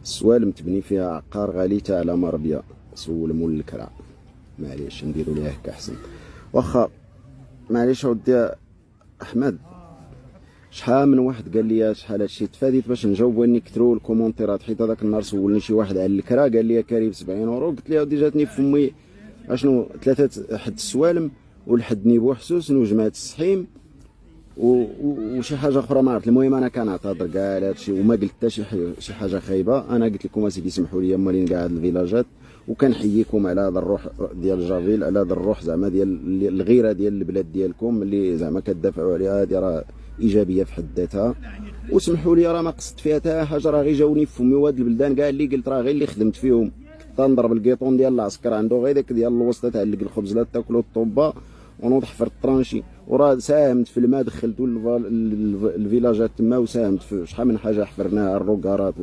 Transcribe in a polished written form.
السوالم تبني فيها عقار غالي تا على مربيه، سول مول الكرع. معليش نديرو ليها هكا احسن. واخا معليش اودي احمد، شحال من واحد قال لي شحال هادشي تفاديت باش نجاوب نكثروا الكومونتيرات، حيت هذاك النهار سولني شي واحد على الكرا قال لي كريم 70 اورو، قلت له ودي جاتني في فمي اشنو ثلاثه حد السوالم والحد نيبو حسوسن وجماعه السحيم وشي حاجه اخرى ما عرفت. المهم انا كنعتذر كاع على هادشي وما قلت حتى شي حاجه خايبه. انا قلت لكم اسيدي سمحوا لي مالين كاع هاد الفيلاجات، وكنحييكم على هذا الروح ديال جافيل، على هذا الروح زعما ديال الغيره ديال البلاد ديالكم اللي زعما كتدافعوا عليها. هذه راه ايجابيه في حد ذاتها. وسمحوا لي راه ما قصدت فيها حتى حاجه، راه غير جاوني في فمي. وهاد البلدان كاع اللي قلت راه غير اللي خدمت فيهم. كنت نضرب الكيطون ديال العسكر عنده غير داك ديال الوسطى تعلق الخبز لا تاكلوا الطوبه ونوضح في الطرانشي، وراه ساهمت في الماء، دخلتو الفيلاجات تما، وساهمت في شحال من حاجه حفرناها، الروكارات